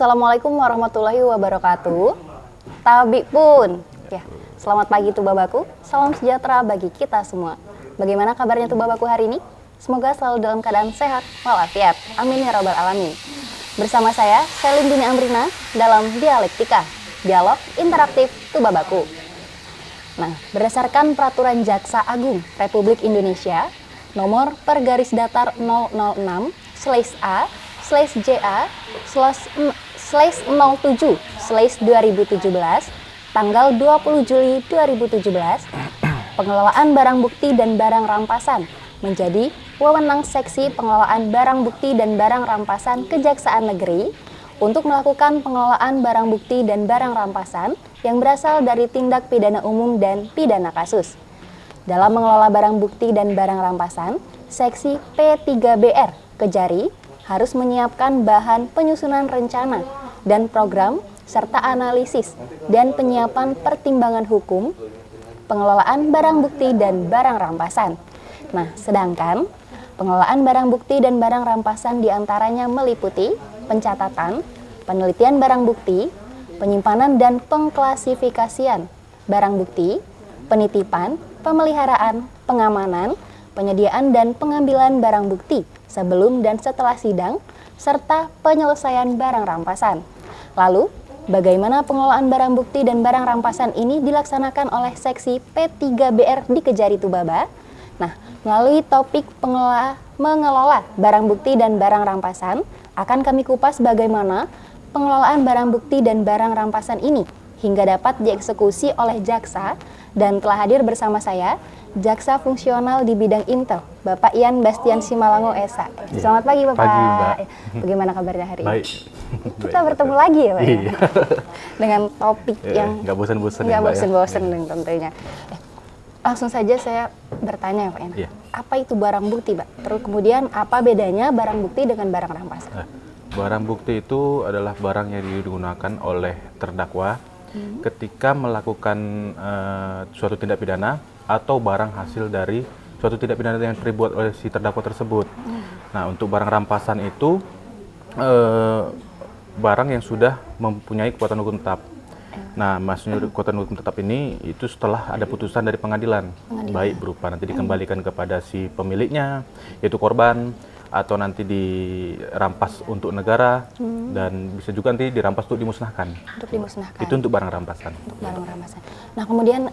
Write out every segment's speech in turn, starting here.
Assalamualaikum warahmatullahi wabarakatuh. Tabi pun. Ya, selamat pagi Tubabaku. Salam sejahtera bagi kita semua. Bagaimana kabarnya Tubabaku hari ini? Semoga selalu dalam keadaan sehat walafiat. Amin ya rabbal alamin. Bersama saya, Selin Dini Amrina dalam Dialektika, Dialog Interaktif Tubabaku. Nah, berdasarkan Peraturan Jaksa Agung Republik Indonesia nomor per garis datar 006/A/JA/07/2017 tanggal 20 Juli 2017, pengelolaan barang bukti dan barang rampasan menjadi wewenang Seksi Pengelolaan Barang Bukti dan Barang Rampasan Kejaksaan Negeri untuk melakukan pengelolaan barang bukti dan barang rampasan yang berasal dari tindak pidana umum dan pidana kasus. Dalam mengelola barang bukti dan barang rampasan, Seksi P3BR Kejari harus menyiapkan bahan penyusunan rencana dan program serta analisis dan penyiapan pertimbangan hukum pengelolaan barang bukti dan barang rampasan. Nah, sedangkan pengelolaan barang bukti dan barang rampasan diantaranya meliputi pencatatan, penelitian barang bukti, penyimpanan dan pengklasifikasian barang bukti, penitipan, pemeliharaan, pengamanan, penyediaan dan pengambilan barang bukti sebelum dan setelah sidang, serta penyelesaian barang rampasan. Lalu, bagaimana pengelolaan barang bukti dan barang rampasan ini dilaksanakan oleh Seksi P3BR di Kejari Tubaba? Nah, melalui topik mengelola barang bukti dan barang rampasan, akan kami kupas bagaimana pengelolaan barang bukti dan barang rampasan ini hingga dapat dieksekusi oleh jaksa, dan telah hadir bersama saya Jaksa Fungsional di bidang Intel, Bapak Ian Bastian Simalango SA. Selamat pagi Bapak. Pagi, Mbak. Bagaimana kabarnya hari ini? Baik. Kita bertemu lagi ya Pak ya? Dengan topik yang nggak bosan-bosan nggak ya, Mbak, bosan-bosan ya? tentunya. Langsung saja saya bertanya ya Pak Ian. Iya. Apa itu barang bukti Pak? Terus kemudian apa bedanya barang bukti dengan barang rampasan? Barang bukti itu adalah barang yang digunakan oleh terdakwa ketika melakukan suatu tindak pidana atau barang hasil dari suatu tindak pidana yang diperbuat oleh si terdakwa tersebut. Nah, untuk barang rampasan itu barang yang sudah mempunyai kekuatan hukum tetap. Nah, maksudnya kekuatan hukum tetap ini itu setelah ada putusan dari pengadilan, baik berupa nanti dikembalikan kepada si pemiliknya, yaitu korban, atau nanti dirampas untuk negara, dan bisa juga nanti dirampas untuk dimusnahkan. Untuk dimusnahkan. Itu untuk barang rampasan. Untuk barang rampasan. Nah, kemudian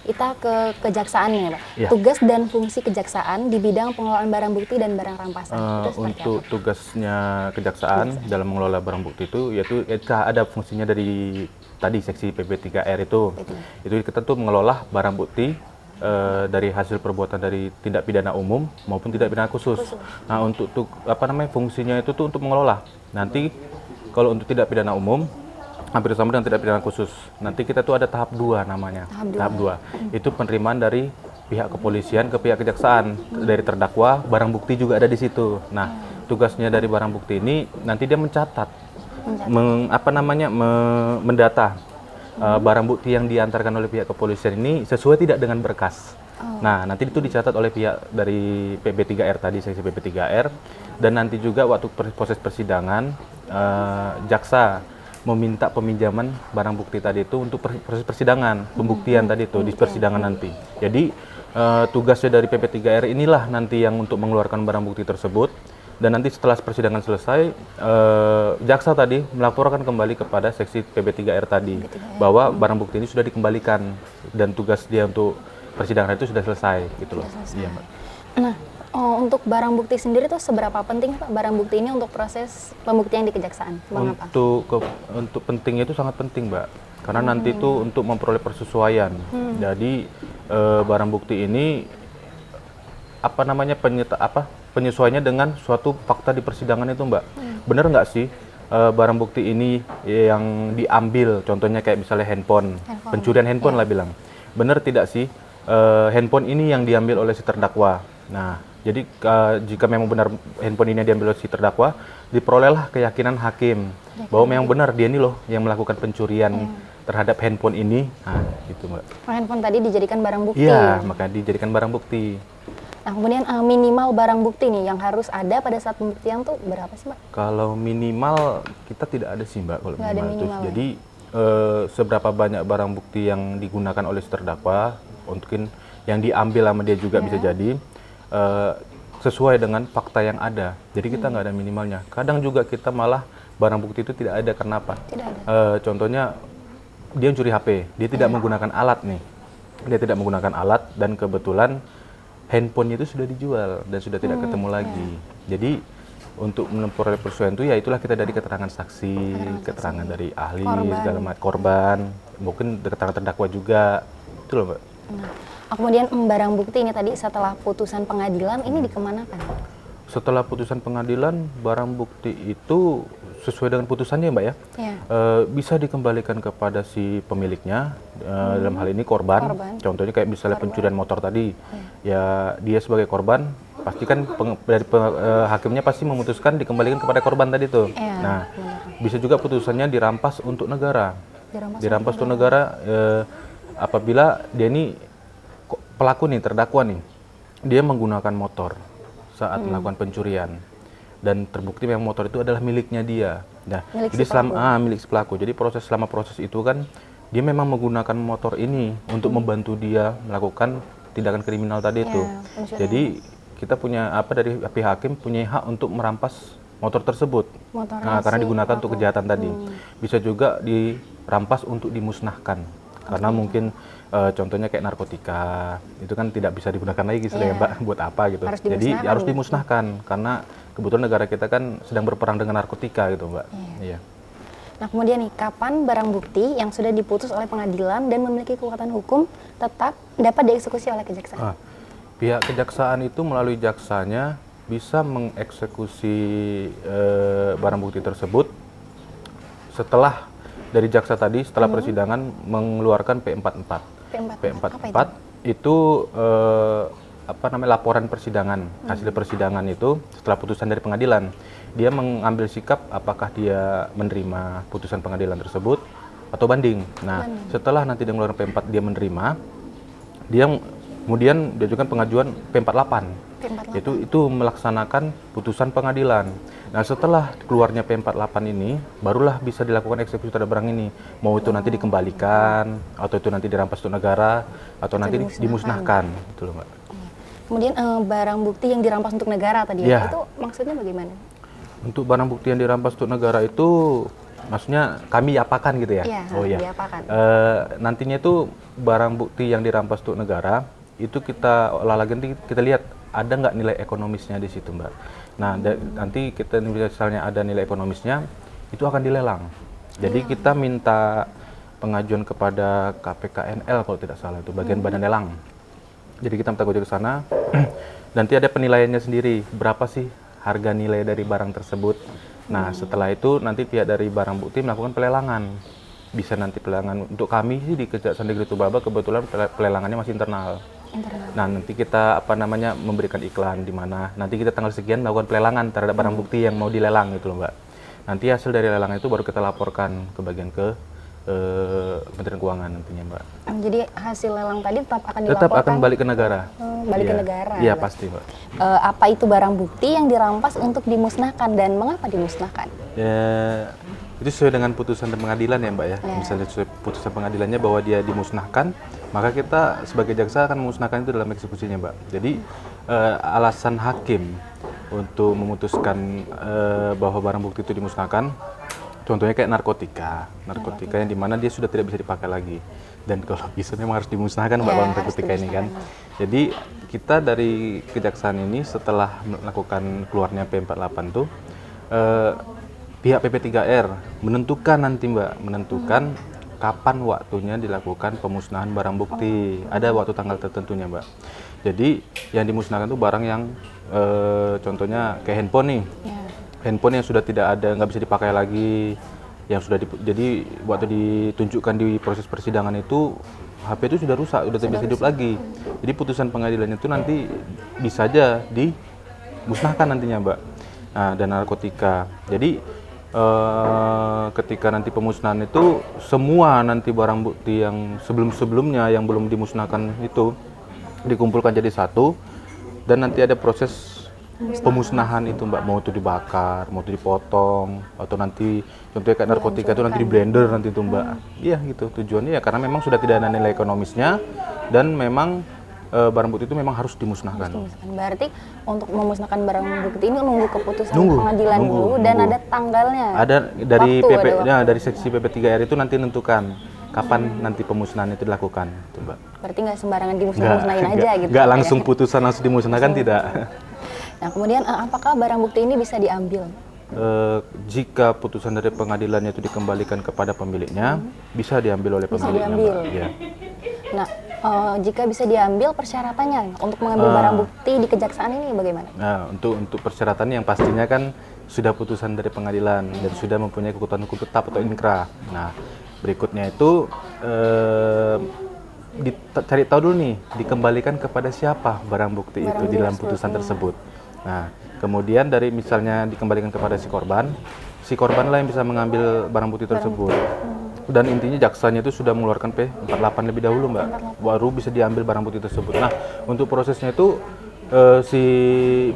kita ke kejaksaan nih, Pak. Ya. Tugas dan fungsi kejaksaan di bidang pengelolaan barang bukti dan barang rampasan. Itu seperti Untuk apa? tugasnya kejaksaan dalam mengelola barang bukti itu, yaitu ada fungsinya dari tadi seksi PP3R itu. Itu kita tuh mengelola barang bukti dari hasil perbuatan dari tindak pidana umum maupun tindak pidana khusus. Nah, untuk fungsinya itu tuh untuk mengelola. Nanti kalau untuk tindak pidana umum hampir sama dengan tindak pidana khusus. Nanti kita tuh ada tahap 2 namanya. Tahap 2. Itu penerimaan dari pihak kepolisian ke pihak kejaksaan, dari terdakwa, barang bukti juga ada di situ. Nah, tugasnya dari barang bukti ini nanti dia mencatat, mendata barang bukti yang diantarkan oleh pihak kepolisian ini sesuai tidak dengan berkas. Nah, nanti itu dicatat oleh pihak dari PB3R tadi, seksi PB3R, dan nanti juga waktu proses persidangan jaksa meminta peminjaman barang bukti tadi itu untuk proses persidangan, pembuktian tadi itu di persidangan nanti. Jadi tugasnya dari PP3R inilah nanti yang untuk mengeluarkan barang bukti tersebut, dan nanti setelah persidangan selesai, jaksa tadi melaporkan kembali kepada seksi PB3R tadi bahwa barang bukti ini sudah dikembalikan dan tugas dia untuk persidangan itu sudah selesai, gitu loh. Iya, Mbak. Nah, untuk barang bukti sendiri tuh seberapa penting Pak barang bukti ini untuk proses pembuktian di kejaksaan? Mengapa? Untuk pentingnya itu sangat penting, Mbak. Karena nanti itu untuk memperoleh persesuaian. Jadi barang bukti ini penyesuaiannya dengan suatu fakta di persidangan itu, Mbak. Benar nggak sih barang bukti ini yang diambil, contohnya kayak misalnya handphone. Pencurian handphone lah bilang. Benar tidak sih handphone ini yang diambil oleh si terdakwa? Nah, jadi jika memang benar handphone ini diambil oleh si terdakwa, diperolehlah keyakinan hakim bahwa memang benar dia ini loh yang melakukan pencurian terhadap handphone ini. Nah, gitu, Mbak. Handphone tadi dijadikan barang bukti. Iya, maka dijadikan barang bukti. Nah, kemudian minimal barang bukti nih yang harus ada pada saat pembuktian tuh berapa sih, Mbak? Kalau minimal kita tidak ada sih Mbak kalau Nggak ada minimal itu. minimal ya? Jadi seberapa banyak barang bukti yang digunakan oleh si terdakwa, mungkin yang diambil sama dia juga bisa jadi sesuai dengan fakta yang ada. Jadi kita nggak ada minimalnya. Kadang juga kita malah barang bukti itu tidak ada karena apa? Tidak ada. Contohnya dia mencuri HP, dia tidak menggunakan alat nih. Dia tidak menggunakan alat dan kebetulan handphonenya itu sudah dijual dan sudah tidak ketemu lagi. Jadi untuk memperoleh persesuaian itu ya itulah kita dari keterangan saksi, keterangan dari ahli, segala macam korban, mungkin keterangan terdakwa juga. Itu loh Mbak. Nah, kemudian barang bukti ini tadi setelah putusan pengadilan ini dikemanakan? Setelah putusan pengadilan, barang bukti itu sesuai dengan putusannya Mbak ya, Ya. bisa dikembalikan kepada si pemiliknya, dalam hal ini korban. Contohnya kayak misalnya pencurian motor tadi, ya dia sebagai korban, pasti kan hakimnya pasti memutuskan dikembalikan kepada korban tadi tuh. Iya, Nah, bisa juga putusannya dirampas untuk negara. Dirampas untuk negara apabila dia ini pelaku nih, terdakwa nih, dia menggunakan motor saat melakukan pencurian. Dan terbukti memang motor itu adalah miliknya dia. Nah, jadi milik si pelaku. Jadi selama proses itu kan dia memang menggunakan motor ini untuk membantu dia melakukan tindakan kriminal tadi itu. Jadi kita punya dari pihak hakim punya hak untuk merampas motor tersebut. Karena digunakan untuk kejahatan tadi. Bisa juga dirampas untuk dimusnahkan. Karena mungkin contohnya kayak narkotika itu kan tidak bisa digunakan lagi Mbak buat apa gitu. Jadi harus dimusnahkan karena kebetulan negara kita kan sedang berperang dengan narkotika gitu Mbak. Iya. Nah, kemudian nih, kapan barang bukti yang sudah diputus oleh pengadilan dan memiliki kekuatan hukum tetap dapat dieksekusi oleh kejaksaan? Pihak kejaksaan itu melalui jaksanya bisa mengeksekusi barang bukti tersebut setelah dari jaksa tadi setelah persidangan mengeluarkan P44. P44 itu laporan persidangan, hasil persidangan itu setelah putusan dari pengadilan. Dia mengambil sikap apakah dia menerima putusan pengadilan tersebut atau banding. Nah, setelah nanti dia mengeluarkan P4 dia menerima, dia kemudian diajukan pengajuan P48. Itu melaksanakan putusan pengadilan. Nah, setelah keluarnya P48 ini, barulah bisa dilakukan eksekusi terhadap barang ini. Mau itu nanti dikembalikan, atau itu nanti dirampas untuk negara, atau nanti dimusnahkan. Gitu loh, Mbak. Kemudian barang bukti yang dirampas untuk negara tadi, itu maksudnya bagaimana? Untuk barang bukti yang dirampas untuk negara itu, maksudnya kami apakan gitu ya? Diapakan. Nantinya itu barang bukti yang dirampas untuk negara, itu kita olah lagi nanti kita lihat ada nggak nilai ekonomisnya di situ Mbak. Nah nanti kita misalnya ada nilai ekonomisnya itu akan dilelang. Jadi kita minta pengajuan kepada KPKNL kalau tidak salah itu bagian badan lelang. Jadi kita minta ke sana. Nanti ada penilaiannya sendiri berapa sih harga nilai dari barang tersebut. Nah setelah itu nanti pihak dari barang bukti melakukan pelelangan. Bisa nanti pelelangan untuk kami sih di Kejaksaan Negeri Tubaba kebetulan pelelangannya masih internal. Nah nanti kita memberikan iklan di mana nanti kita tanggal sekian melakukan pelelangan terhadap barang bukti yang mau dilelang gitu loh Mbak. Nanti hasil dari lelang itu baru kita laporkan ke bagian ke Kementerian Keuangan nantinya Mbak. Jadi hasil lelang tadi tetap akan dilaporkan? Tetap akan balik ke negara. Balik ke negara? Iya pasti Mbak. Apa itu barang bukti yang dirampas untuk dimusnahkan dan mengapa dimusnahkan? Itu sesuai dengan putusan pengadilan ya Mbak ya. Misalnya sesuai putusan pengadilannya bahwa dia dimusnahkan, maka kita sebagai jaksa akan memusnahkan itu dalam eksekusinya Mbak. Jadi alasan hakim untuk memutuskan bahwa barang bukti itu dimusnahkan, contohnya kayak narkotika yang dimana dia sudah tidak bisa dipakai lagi. Dan kalau bisa memang harus dimusnahkan Mbak barang narkotika ini kan. Jadi kita dari kejaksaan ini setelah melakukan keluarnya P48 tuh, pihak PP3R menentukan nanti Mbak, kapan waktunya dilakukan pemusnahan barang bukti. Ada waktu tanggal tertentunya Mbak. Jadi yang dimusnahkan itu barang yang contohnya kayak handphone nih. Handphone yang sudah tidak ada, nggak bisa dipakai lagi, yang sudah jadi waktu ditunjukkan di proses persidangan itu HP itu sudah rusak, sudah tidak bisa hidup lagi. Jadi putusan pengadilan itu nanti bisa saja dimusnahkan nantinya Mbak. Nah, dan narkotika. Jadi ketika nanti pemusnahan itu semua nanti barang bukti yang sebelum-sebelumnya yang belum dimusnahkan itu dikumpulkan jadi satu, dan nanti ada proses pemusnahan itu Mbak, mau itu dibakar, mau itu dipotong, atau nanti contohnya kayak narkotika itu nanti di blender nanti itu Mbak. Iya gitu tujuannya ya, karena memang sudah tidak ada nilai ekonomisnya dan memang barang bukti itu memang harus dimusnahkan. Berarti untuk memusnahkan barang bukti ini nunggu keputusan pengadilan dulu dan ada tanggalnya. Ada dari Waktu, dari seksi PP3R itu nanti menentukan kapan nanti pemusnahan itu dilakukan, tuh, Mbak. Berarti nggak sembarangan dimusnahin aja gitu. Nggak langsung putusan langsung dimusnahkan, tidak. Nah kemudian apakah barang bukti ini bisa diambil? Jika putusan dari pengadilannya itu dikembalikan kepada pemiliknya, bisa diambil oleh pemiliknya, Mbak. Ya. Nah, jika bisa diambil, persyaratannya untuk mengambil barang bukti di kejaksaan ini bagaimana? Nah, untuk persyaratan yang pastinya kan sudah putusan dari pengadilan dan sudah mempunyai kekuatan hukum tetap atau inkrah. Nah, berikutnya itu cari tahu dulu nih, dikembalikan kepada siapa barang bukti itu di dalam putusan tersebut. Nah, kemudian dari misalnya dikembalikan kepada si korban lah yang bisa mengambil barang bukti tersebut. Dan intinya jaksanya itu sudah mengeluarkan P48 lebih dahulu Mbak, baru bisa diambil barang bukti tersebut. Nah, untuk prosesnya itu si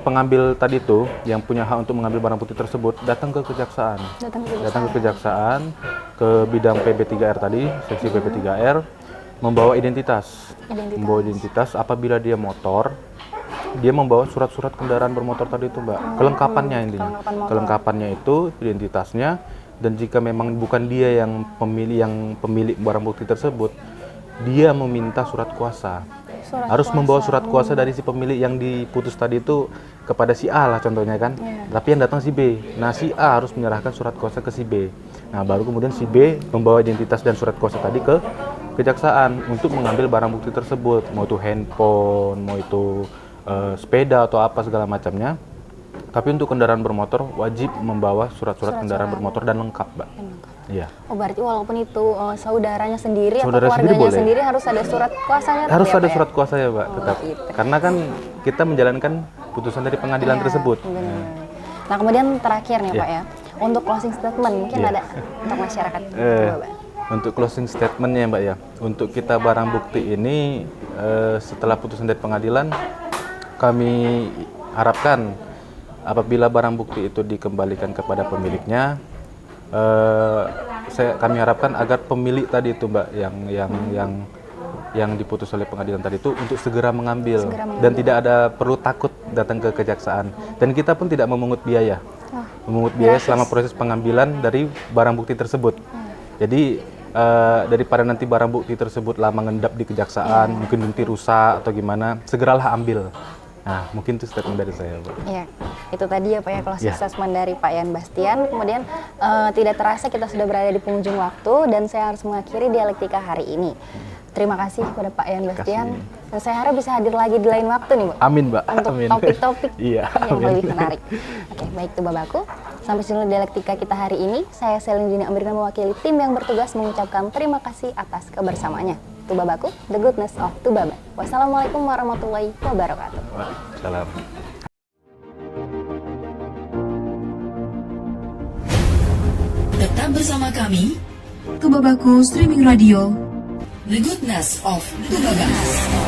pengambil tadi itu yang punya hak untuk mengambil barang bukti tersebut datang ke kejaksaan. Datang ke kejaksaan, ke bidang PB3R tadi, seksi PB3R, membawa identitas. Membawa identitas apabila dia motor, dia membawa surat-surat kendaraan bermotor tadi itu Mbak, kelengkapannya intinya. Kelengkapannya itu identitasnya. Dan jika memang bukan dia yang pemilik barang bukti tersebut, dia meminta surat kuasa. Harus membawa surat kuasa dari si pemilik yang diputus tadi itu kepada si A lah contohnya kan. Tapi yang datang si B. Nah, si A harus menyerahkan surat kuasa ke si B. Nah, baru kemudian si B membawa identitas dan surat kuasa tadi ke kejaksaan untuk mengambil barang bukti tersebut. Mau itu handphone, mau itu sepeda atau apa segala macamnya. Tapi untuk kendaraan bermotor wajib membawa surat-surat kendaraan bermotor dan lengkap, Mbak. Iya. Oh, berarti walaupun itu saudaranya sendiri atau Saudara keluarganya sendiri harus ada surat kuasanya? Harus ada ya, surat kuasanya, Mbak, tetap. Gitu. Karena kan kita menjalankan putusan dari pengadilan tersebut. Benar. Nah, kemudian terakhir nih, Pak ya. Untuk closing statement mungkin ada untuk masyarakat. Untuk closing statementnya, Mbak ya. Untuk kita barang bukti ini setelah putusan dari pengadilan, kami harapkan apabila barang bukti itu dikembalikan kepada pemiliknya, kami harapkan agar pemilik tadi itu Mbak yang diputus oleh pengadilan tadi itu untuk segera mengambil dan tidak ada perlu takut datang ke kejaksaan, dan kita pun tidak memungut biaya selama proses pengambilan dari barang bukti tersebut. Jadi daripada nanti barang bukti tersebut lama ngendap di kejaksaan, mungkin nanti rusak atau gimana, segeralah ambil. Nah, mungkin itu statement dari saya, Bu. Iya, itu tadi ya Pak ya, closing statement dari Pak Yan Bastian. Kemudian tidak terasa kita sudah berada di penghujung waktu dan saya harus mengakhiri dialektika hari ini. Terima kasih kepada Pak Yan Bastian. Dan saya harap bisa hadir lagi di lain waktu nih, Bu. Amin, Mbak. Untuk topik-topik yang amin. lebih menarik. Oke, baik tuh Babaku. Sampai sini dialektika kita hari ini. Saya Selin Dini Amrina mewakili tim yang bertugas mengucapkan terima kasih atas kebersamaannya. Tubabaku, the goodness of Tubaba. Wassalamualaikum warahmatullahi wabarakatuh. Waalaikumsalam. Tetap bersama kami, Tubabaku Streaming Radio, The Goodness of Tubaba.